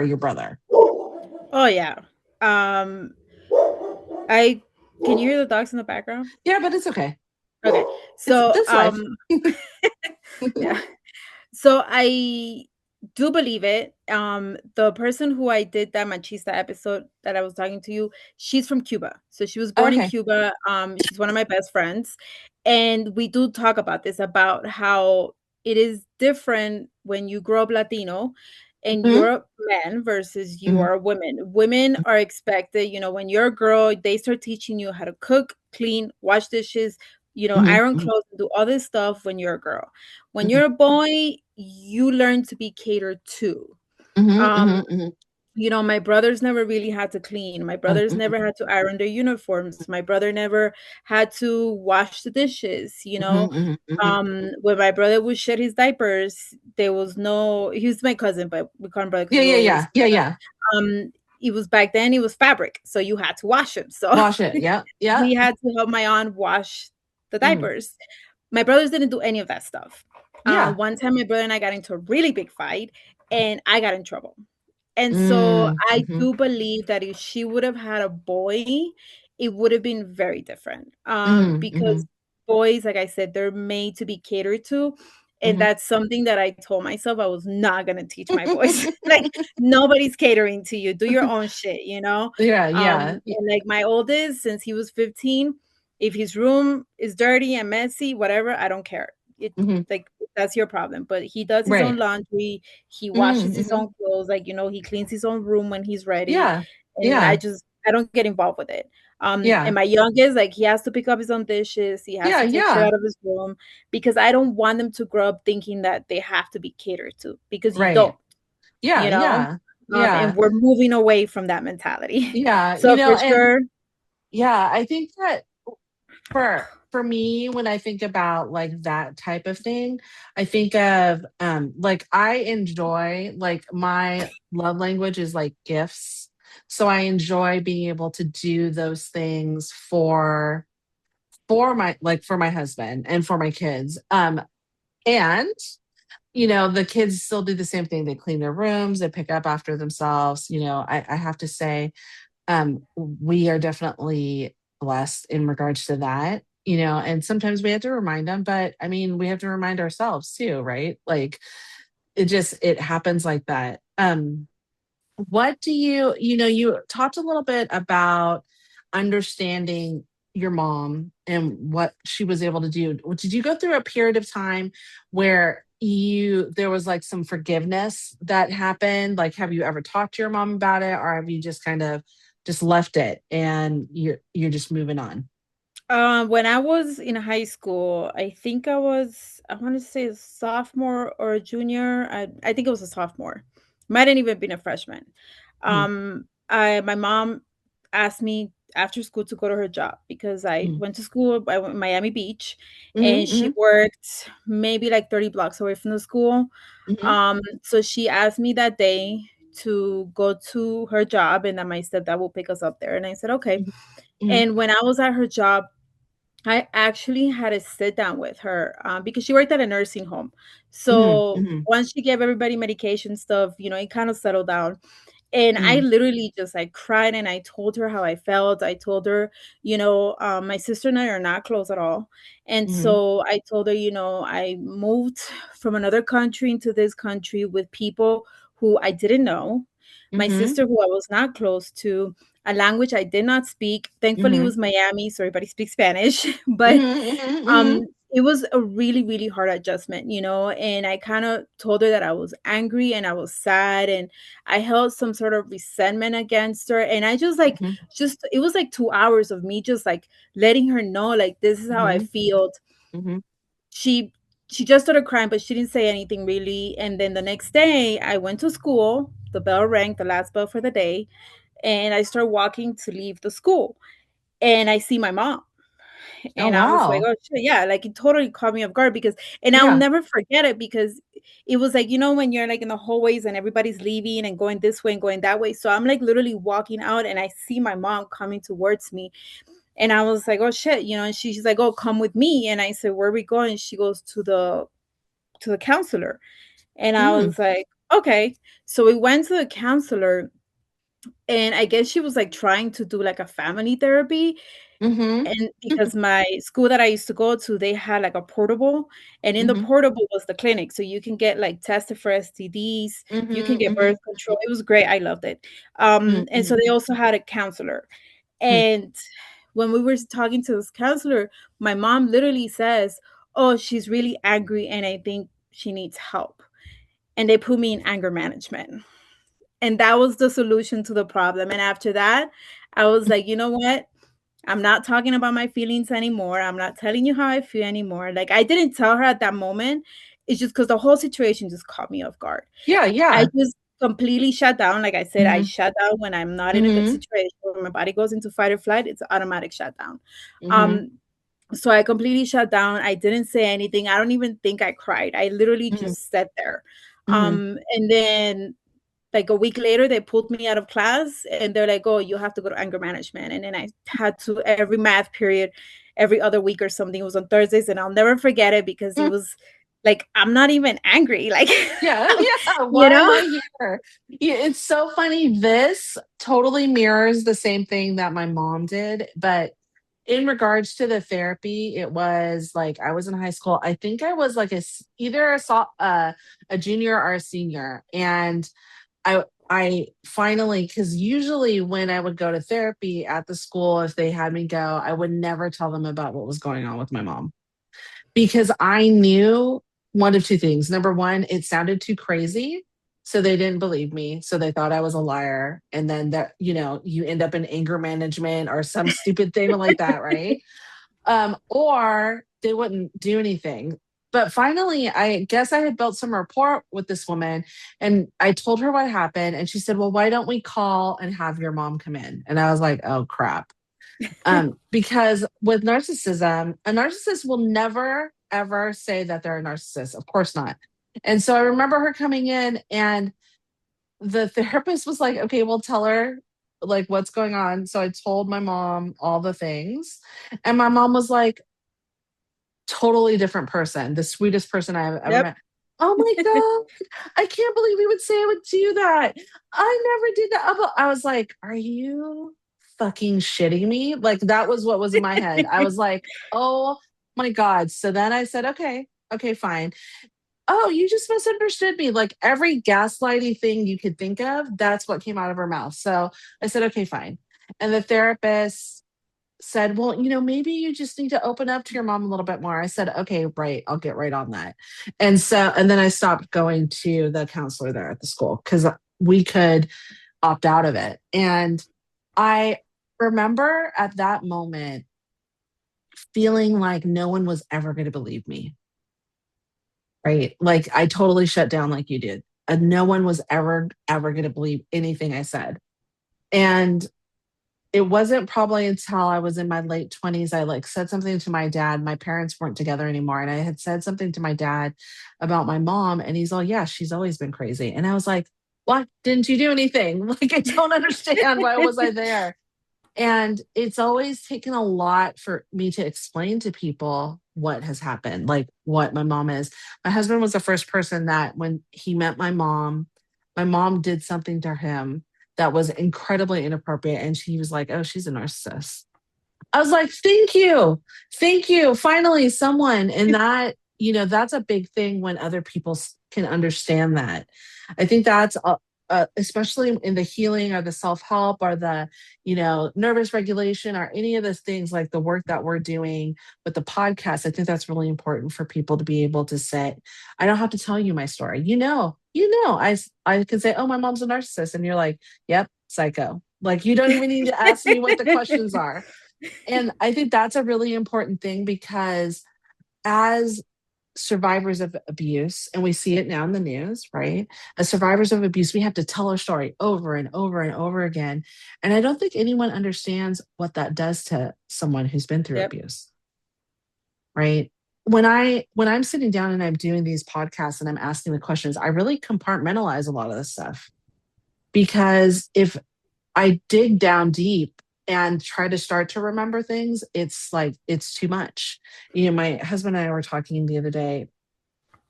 your brother? Oh yeah. Um I can you hear the dogs in the background? Yeah, but it's okay. Okay. It's So this life. yeah. So I do believe it. The person who I did that machista episode that I was talking to you, she's from Cuba. So she was born in Okay. Cuba. She's one of my best friends. And we do talk about this, about how it is different when you grow up Latino and Hmm. you're a man versus you Hmm. are a woman. Women are expected, when you're a girl, they start teaching you how to cook, clean, wash dishes, Hmm. iron Hmm. clothes, do all this stuff when you're a girl. When Hmm. you're a boy, you learn to be catered to. Hmm. Um, Hmm. Hmm. my brothers never really had to clean. My brothers never had to iron their uniforms. My brother never had to wash the dishes. Hmm. Hmm. When my brother would shed his diapers, there was no, he was my cousin, but we call him brother because Yeah, we yeah, were always yeah, yeah, together. yeah. It was back then, it was fabric, so you had to wash him. So Wash it. Yeah, yeah. we had to help my aunt wash the Hmm. diapers. My brothers didn't do any of that stuff. Yeah. One time, my brother and I got into a really big fight, and I got in trouble. And so Mm, I mhm, do believe that if she would have had a boy, it would have been very different. mhm, Because mhm, boys, like I said, they're made to be catered to. And mhm. that's something that I told myself I was not gonna teach my boys. Like, nobody's catering to you. Do your own shit. Yeah, yeah. And like my oldest, since he was 15, if his room is dirty and messy, whatever, I don't care. It Mhm. like that's your problem. But he does his own Right. laundry, he Mhm, washes his mhm. own clothes, like he cleans his own room when he's ready. Yeah, And yeah, I don't get involved with it. And yeah, my youngest, like, he has to pick up his own dishes, he has yeah, to take shit yeah. out of his room, because I don't want them to grow up thinking that they have to be catered to, because you don't, Right. Yeah, you know? yeah, And yeah, we're moving away from that mentality. yeah. So for And sure. yeah, I think that for me, when I think about like that type of thing, I think of like I enjoy, like, my love language is like gifts. So I enjoy being able to do those things for my husband and for my kids. And the kids still do the same thing. They clean their rooms, they pick up after themselves. I have to say, we are definitely blessed in regards to that. And sometimes we have to remind them, but I mean, we have to remind ourselves too, right? Like, it happens like that. What do you talked a little bit about understanding your mom and what she was able to do. Did you go through a period of time where there was like some forgiveness that happened? Like, have you ever talked to your mom about it, or have you just kind of just left it and you're just moving on? When I was in high school, I think I want to say a sophomore or a junior. I think it was a sophomore. Might have even been a freshman. Mhm, My mom asked me after school to go to her job because I mhm, went to school. I went to Miami Beach, mhm, and she mhm, worked maybe like 30 blocks away from the school. mhm, So she asked me that day to go to her job, and that my stepdad will pick us up there. And I said, okay. mhm, mhm, And when I was at her job, I actually had to sit down with her because she worked at a nursing home. Mhm, So mhm, once she gave everybody medication stuff, it kind of settled down. And I mhm, literally just like cried and I told her how I felt. I told her, my sister and I are not close at all. And mhm, so I told her, I moved from another country into this country with people who I didn't know. My mhm, sister, who I was not close to, a language I did not speak. Thankfully, it mhm, was Miami, so everybody speaks Spanish. mhm, But mhm, um, mhm, it was a really, really hard adjustment, and I kind of told her that I was angry and I was sad and I held some sort of resentment against her. And I just like, mhm, just, it was like 2 hours of me just like letting her know, like, this is how I mhm, feel. mhm, She, she just started crying, but she didn't say anything really. And then the next day I went to school, the bell rang, the last bell for the day, and I started walking to leave the school. And I see my mom. oh, And I was like, wow. "Oh, shit," yeah, like, it totally caught me off guard because and I'll Yeah. never forget it because it was like, when you're, like, in the hallways and everybody's leaving and going this way and going that way, so I'm, like, literally walking out and I see my mom coming towards me, and I was like, "Oh, shit," and she's like, "Oh, come with me," and I said, "Where are we going?" She goes, "To the counselor," and I Mm, was like, "Okay." So we went to the counselor, and I guess she was, like, trying to do, like, a family therapy, mhm, and because my school that I used to go to, they had, like, a portable, and in the mhm, portable was the clinic, so you can get, like, tested for STDs, you can mhm, get birth mhm, control. It was great, I loved it. mm, And so mm, they also had a counselor, mm. and when we were talking to this counselor, my mom literally says, "Oh, she's really angry, and I think she needs help," and they put me in anger management, and that was the solution to the problem. And after that, I was like, "You know what? I'm not talking about my feelings anymore. I'm not telling you how I feel anymore." Like, I didn't tell her at that moment. It's just because the whole situation just caught me off guard. Yeah, I yeah. just completely shut down. Like I said, I Mhm, shut down when I'm not in a good mhm, situation, when my body goes into fight or flight, it's an automatic shutdown. mhm, Um, so I completely shut down. I didn't say anything. I don't even think I cried. I literally mhm, just sat there. mhm. And then like a week later, they pulled me out of class and they're like, "Oh, you have to go to anger management." And then I had to every math period, every other week or something. It was on Thursdays, and I'll never forget it because it Mm. was like, I'm not even angry, like, Yeah, yeah. you Why am know? I here? Yeah, it's so funny. This totally mirrors the same thing that my mom did, but in regards to the therapy, it was like I was in high school. I think I was like either a junior or a senior, and I finally, because usually when I would go to therapy at the school, if they had me go, I would never tell them about what was going on with my mom because I knew one of two things. Number one, it sounded too crazy. So they didn't believe me. So they thought I was a liar. And then that, you end up in anger management or some stupid thing like that, right? Or they wouldn't do anything. But finally, I guess I had built some rapport with this woman and I told her what happened. And she said, "Well, why don't we call and have your mom come in?" And I was like, "Oh, crap." Because with narcissism, a narcissist will never, ever say that they're a narcissist. Of course not. And so I remember her coming in and the therapist was like, "Okay, well, tell her like what's going on." So I told my mom all the things. And my mom was like, totally different person, the sweetest person I've ever Yep. met. "Oh my God, I can't believe you would say I would do that. I never did that." I was like, "Are you fucking shitting me?" Like, that was what was in my head. I was like, "Oh my God." So then I said, "Okay, okay, fine. Oh, you just misunderstood me." Like every gaslighty thing you could think of, that's what came out of her mouth. So I said, "Okay, fine." And the therapist said, "Well, maybe you just need to open up to your mom a little bit more." I said, "Okay, right. I'll get right on that." And then I stopped going to the counselor there at the school because we could opt out of it. And I remember at that moment feeling like no one was ever going to believe me, right? Like I totally shut down like you did. And no one was ever, ever going to believe anything I said. And it wasn't probably until I was in my late 20s, I like said something to my dad. My parents weren't together anymore. And I had said something to my dad about my mom. And he's all, "Yeah, she's always been crazy." And I was like, "What? Didn't you do anything?" Like, I don't understand. Why was I there? And it's always taken a lot for me to explain to people what has happened, like what my mom is. My husband was the first person that when he met my mom did something to him that was incredibly inappropriate. And she was like, oh, she's a narcissist. I was like, thank you. Thank you. Finally, someone. And that, that's a big thing when other people can understand that. I think that's especially in the healing or the self help or the, nervous regulation or any of those things like the work that we're doing with the podcast. I think that's really important for people to be able to say, I don't have to tell you my story. I can say, oh, my mom's a narcissist. And you're like, yep, psycho. Like, you don't even need to ask me what the questions are. And I think that's a really important thing because as survivors of abuse, and we see it now in the news, right? As survivors of abuse, we have to tell our story over and over and over again. And I don't think anyone understands what that does to someone who's been through Yep. abuse, right? When I'm sitting down and I'm doing these podcasts and I'm asking the questions, I really compartmentalize a lot of this stuff because if I dig down deep and try to start to remember things, it's like it's too much. My husband and I were talking the other day.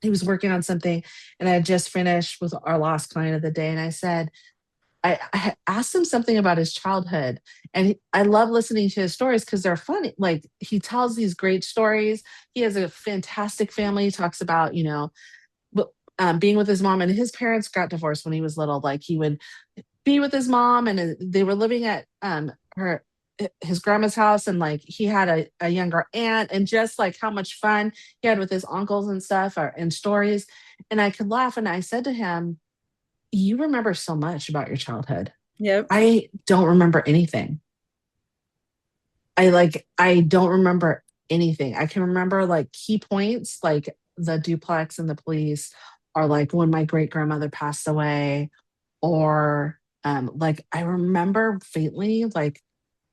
He was working on something, and I had just finished with our last client of the day. And I said, I asked him something about his childhood, and I love listening to his stories because they're funny. Like he tells these great stories. He has a fantastic family. He talks about, being with his mom, and his parents got divorced when he was little. Like he would be with his mom, and they were living at his grandma's house, and like he had a younger aunt, and just like how much fun he had with his uncles and stuff and stories. And I could laugh, and I said to him, you remember so much about your childhood. Yep. I don't remember anything. I don't remember anything. I can remember like key points, like the duplex and the police, or like when my great grandmother passed away, or like I remember faintly like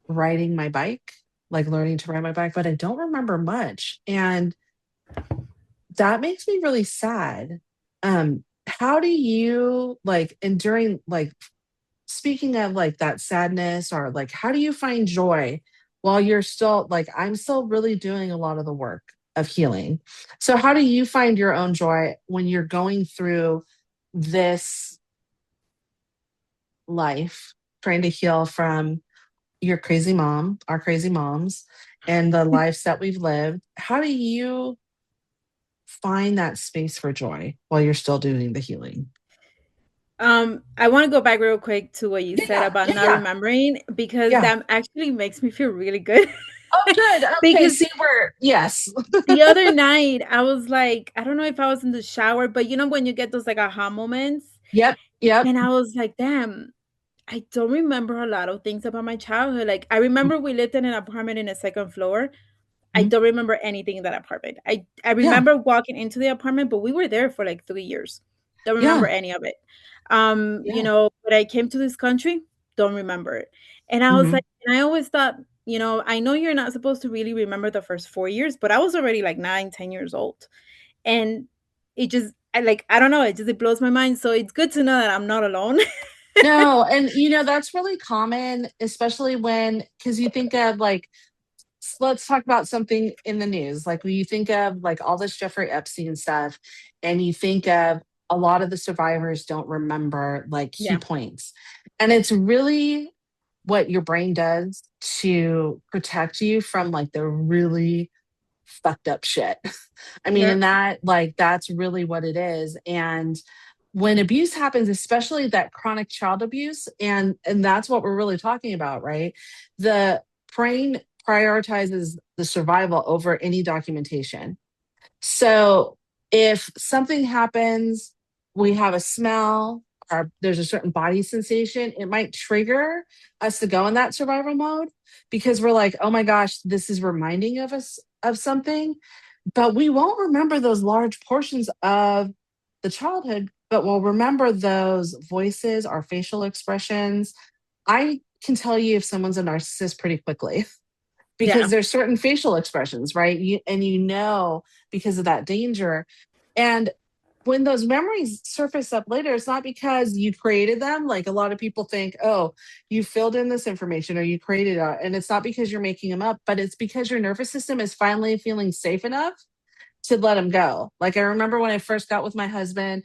riding my bike, like learning to ride my bike, but I don't remember much. And that makes me really sad. How do you like, and during like, speaking of like that sadness, or like, how do you find joy while you're still like, I'm still really doing a lot of the work of healing. So, how do you find your own joy when you're going through this life, trying to heal from your crazy mom, our crazy moms, and the lives that we've lived? How do you find that space for joy while you're still doing the healing? I want to go back real quick to what you said Yeah, about yeah, not yeah, remembering because yeah. that actually makes me feel really good. Oh, good. Okay, Because see, yes. the other night I was like, I don't know if I was in the shower, but when you get those like aha moments, Yep, yep. and I was like, damn, I don't remember a lot of things about my childhood. Like I remember we lived in an apartment in a second floor. I Mhm. don't remember anything in that apartment. I Yeah, remember walking into the apartment, but we were there for like 3 years. Don't remember yeah, any of it. yeah. When I came to this country, don't remember it. And I was Mhm. like, and I always thought, I know you're not supposed to really remember the first 4 years, but I was already like 9, 10 years old. And I don't know, it blows my mind. So it's good to know that I'm not alone. No, and that's really common, especially because you think of like, let's talk about something in the news. Like when you think of like all this Jeffrey Epstein stuff, and you think of a lot of the survivors don't remember like key Yeah. points. And it's really what your brain does to protect you from like the really fucked up shit. I mean, Yeah. and that's really what it is. And when abuse happens, especially that chronic child abuse, and that's what we're really talking about, right? The brain prioritizes the survival over any documentation. So if something happens, we have a smell, or there's a certain body sensation, it might trigger us to go in that survival mode because we're like, oh my gosh, this is reminding of us of something. But we won't remember those large portions of the childhood, but we'll remember those voices, our facial expressions. I can tell you if someone's a narcissist pretty quickly because Yeah. there's certain facial expressions, right? And because of that danger. And when those memories surface up later, it's not because you created them. Like a lot of people think, oh, you filled in this information or you created it. And it's not because you're making them up, but it's because your nervous system is finally feeling safe enough to let them go. Like I remember when I first got with my husband,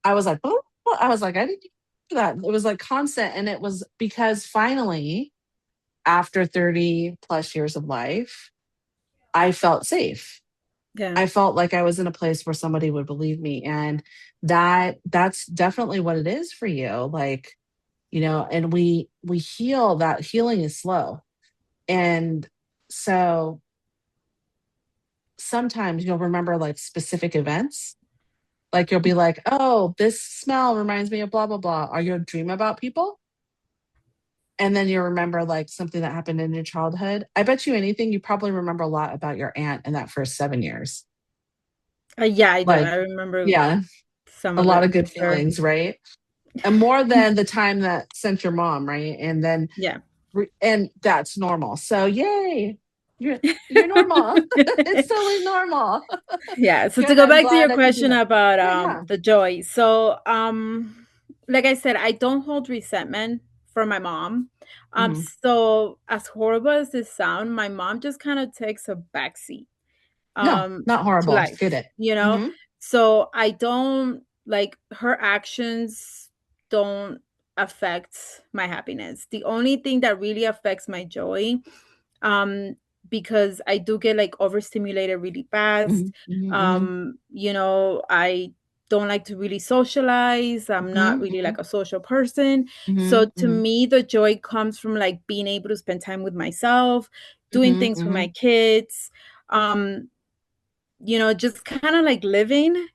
I was like, oh, I was like, I didn't do that. It was like constant. And it was because finally, after 30 plus years of life, I felt safe. Yeah. I felt like I was in a place where somebody would believe me. And that's definitely what it is for you. Like, and we heal. That healing is slow. And so sometimes you'll remember like specific events. Like you'll be like, oh, this smell reminds me of blah, blah, blah. Or you'll dream about people. And then you remember like something that happened in your childhood. I bet you anything, you probably remember a lot about your aunt in that first 7 years. Yeah, I do. Like, I remember yeah, some a of lot it of for good sure. feelings, right? And more than the time that sent your mom, right? And then, Yeah. and that's normal. So, yay, you're you're normal. It's totally normal. Yeah, so to Good. go I'm back to your glad I could do question that. about Yeah, yeah. the joy. So like I said, I don't hold resentment for my mom. Hmm. So as horrible as this sound, my mom just kind of takes a backseat No, um not to horrible. Get life, it. you know? Hmm. So I don't like her actions don't affect my happiness. The only thing that really affects my joy, um because I do get like overstimulated really Hmm. fast. Hmm. I don't like to really socialize. I'm not Hmm. really Hmm. like a social person. Hmm. So to me the joy comes from like being able to spend time with myself, doing Hmm. things with my Hmm. kids, um just kind of like living,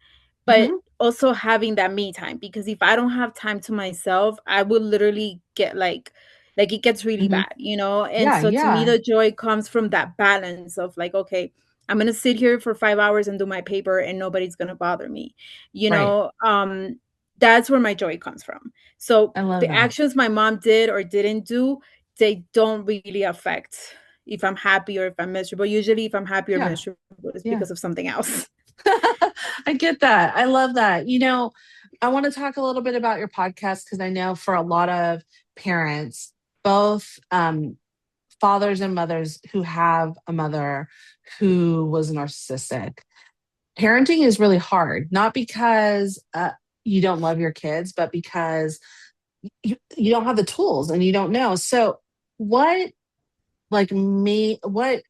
but Hmm. also having that me time, because if I don't have time to myself, I will literally get like it gets really Hmm. bad, you know? And Yeah, so to me yeah. the joy comes from that balance of like, okay, I'm going to sit here for 5 hours and do my paper and nobody's going to bother me. You Right. know, that's where my joy comes from. So I love the that. actions my mom did or didn't do, they don't really affect if I'm happy or if I'm miserable. Usually if I'm happy or Yeah, miserable, it's yeah. because of something else. I get that. I love that. I want to talk a little bit about your podcast because I know for a lot of parents, both fathers and mothers who have a mother who was narcissistic, parenting is really hard, not because you don't love your kids, but because you don't have the tools and you don't know. So, what what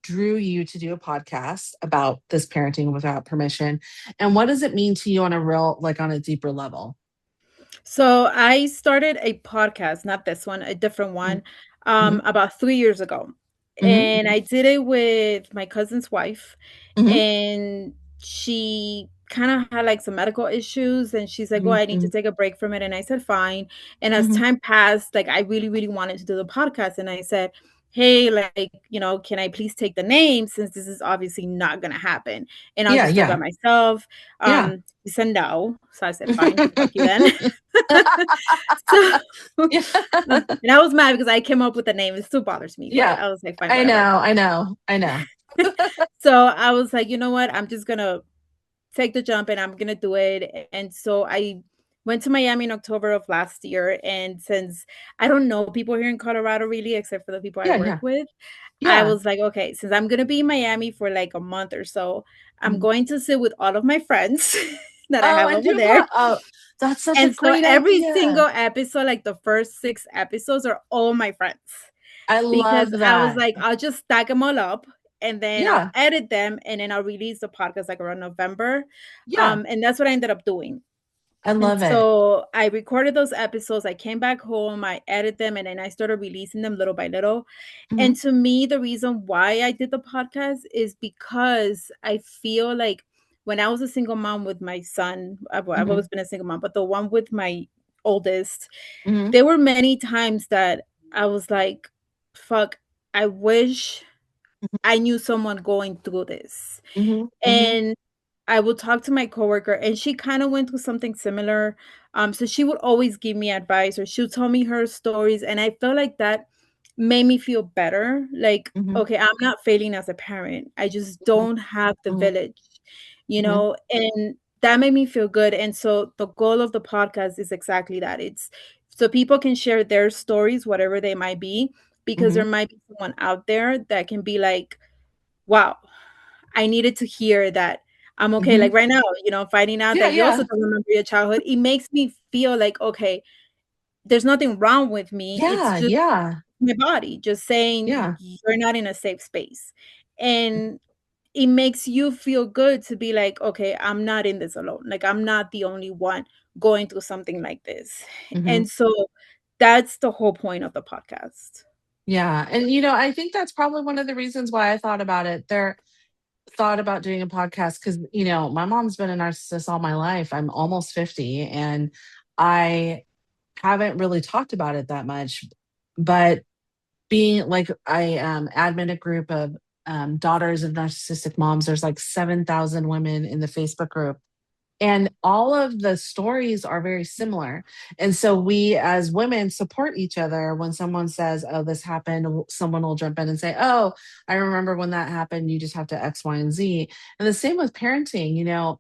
drew you to do a podcast about this parenting without permission, and what does it mean to you on a real, like, on a deeper level? So I started a podcast, not this one, a different one, Mm-hmm. about 3 years ago. Hmm. And I did it with my cousin's wife, Hmm. and she kind of had like some medical issues. And she's like, "Oh, I need to Hmm. take a break from it." And I said, "Fine." And as Hmm. time passed, like I really, really wanted to do the podcast. And I said, "Hey, like, can I please take the name since this is obviously not going to happen? And I'll Yeah, just do it by yeah, myself." yeah. He said no. So I said, "Fine, fuck you then." So, Yeah. and I was mad because I came up with the name. It still bothers me, but Yeah. I was like, fine, I whatever. know, I know, I know. So I was like, you know what? I'm just gonna take the jump and I'm gonna do it. And so I went to Miami in October of last year. And since I don't know people here in Colorado really, except for the people I Yeah, work yeah, with, I yeah. was like, okay, since I'm gonna be in Miami for like a month or so, I'm Mhm. going to sit with all of my friends that I Oh, have and over do there. that's such a And so great every idea. single episode, like the first 6 episodes, are all my friends, I love because I was that. like, I'll just stack them all up and then I'll Yeah, edit them and then I'll release the podcast like around November. yeah. And that's what I ended up doing. I And love it. so I recorded those episodes. I came back home, I edited them, and then I started releasing them little by little. Mhm. And to me, the reason why I did the podcast is because I feel like when I was a single mom with my son, I've Mhm. always been a single mom, but the one with my oldest, Mhm. there were many times that I was like, fuck, I wish I knew someone going through this. Mhm. Mhm. And I would talk to my coworker and she kind of went through something similar. So she would always give me advice or she would tell me her stories. And I felt like that made me feel better. Like, Mhm. okay, I'm not failing as a parent. I just Mhm. don't have the Mhm. village, Mhm. And that made me feel good. And so the goal of the podcast is exactly that. It's so people can share their stories, whatever they might be, because there Hmm. might be someone out there that can be like, wow, I needed to hear that I'm okay. Hmm. Like right now, finding out Yeah, that you also yeah, don't remember your childhood, it makes me feel like, okay, there's nothing wrong with me. It's yeah, just yeah, my body just saying yeah. you're not in a safe space. And it makes you feel good to be like, okay, I'm not in this alone. Like I'm not the only one going through something like this. Hmm. And so that's the whole point of the podcast. Yeah. And, I think that's probably one of the reasons why I thought about it. Thought about doing a podcast because, my mom's been a narcissist all my life. I'm almost 50 and I haven't really talked about it that much. But being like, I admin a group of daughters of narcissistic moms. There's like 7,000 women in the Facebook group. And all of the stories are very similar. And so we as women support each other. When someone says, oh, this happened, someone will jump in and say, oh, I remember when that happened. You just have to X, Y, and Z. And the same with parenting.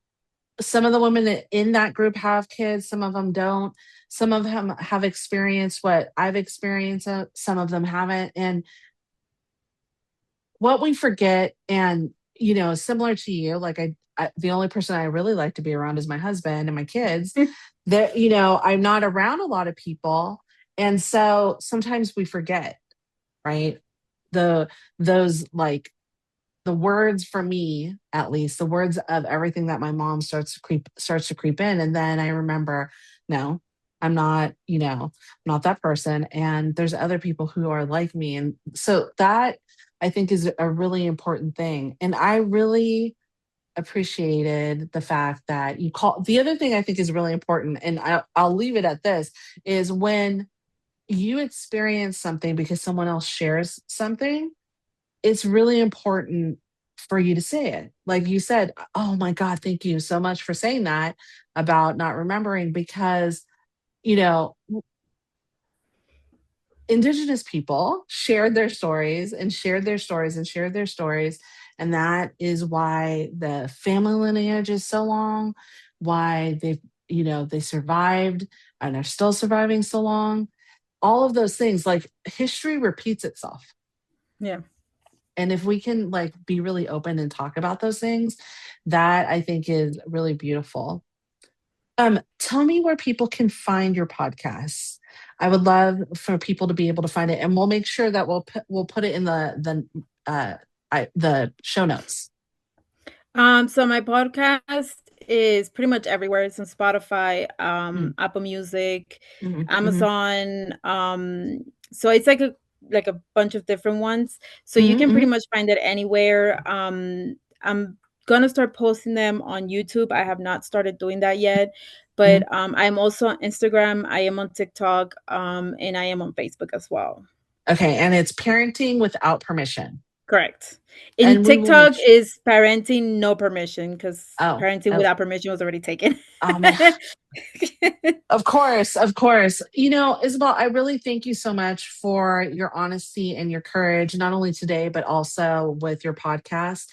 Some of the women in that group have kids, some of them don't. Some of them have experienced what I've experienced, some of them haven't. And what we forget, and similar to you, like the only person I really like to be around is my husband and my kids. That I'm not around a lot of people, and so sometimes we forget, right? the those, like, the words, for me at least, the words of everything that my mom starts to creep in, and then I remember, no, I'm not, not that person, and there's other people who are like me. And so that, I think, is a really important thing. And I really appreciated the fact that you call. The other thing I think is really important, and I'll leave it at this, is when you experience something because someone else shares something, it's really important for you to say it. Like you said, oh my God, thank you so much for saying that about not remembering, because, you know, Indigenous people shared their stories and shared their stories and shared their stories. And that is why the family lineage is so long, why they survived and are still surviving so long. All of those things, like, history repeats itself. Yeah. And if we can, like, be really open and talk about those things, that I think is really beautiful. Tell me where people can find your podcasts. I would love for people to be able to find it, and we'll make sure that we'll put it in the show notes. So my podcast is pretty much everywhere. It's on Spotify, Mm, Apple Music, mhm, mhm, Amazon. So it's like a bunch of different ones. So you mhm, can pretty mhm, much find it anywhere. I'm gonna start posting them on YouTube. I have not started doing that yet, mhm. but I'm also on Instagram. I am on TikTok, and I am on Facebook as well. Okay, and it's parenting without permission, Correct. In and we will make. TikTok is parenting no permission because Oh, parenting oh, without permission was already taken. oh man. Of course, of course. Isabel, I really thank you so much for your honesty and your courage, not only today, but also with your podcast.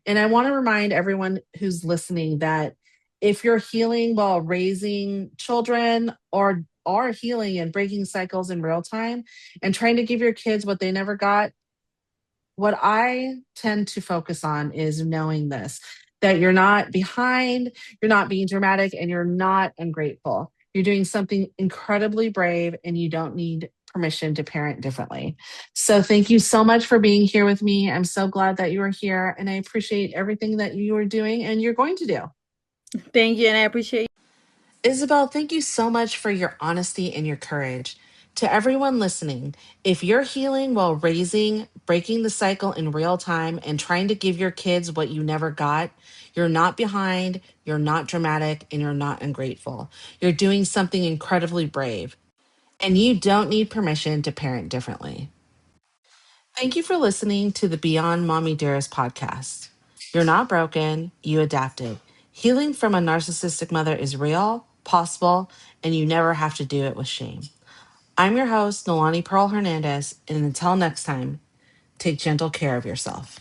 And I want to remind everyone who's listening that if you're healing while raising children, or are healing and breaking cycles in real time and trying to give your kids what they never got, what I tend to focus on is knowing this, that you're not behind, you're not being dramatic, and you're not ungrateful. You're doing something incredibly brave, and you don't need permission to parent differently. So, thank you so much for being here with me. I'm so glad that you are here, and I appreciate everything that you are doing and you're going to do. Thank you, and I appreciate. Isabel, thank you so much for your honesty and your courage. To everyone listening, if you're healing while raising, breaking the cycle in real time, and trying to give your kids what you never got, you're not behind, you're not dramatic, and you're not ungrateful. You're doing something incredibly brave, and you don't need permission to parent differently. Thank you for listening to the Beyond Mommy Dearest podcast. You're not broken, you adapted. Healing from a narcissistic mother is real, possible, and you never have to do it with shame. I'm your host, Nolani Pearl Hernandez, and until next time, take gentle care of yourself.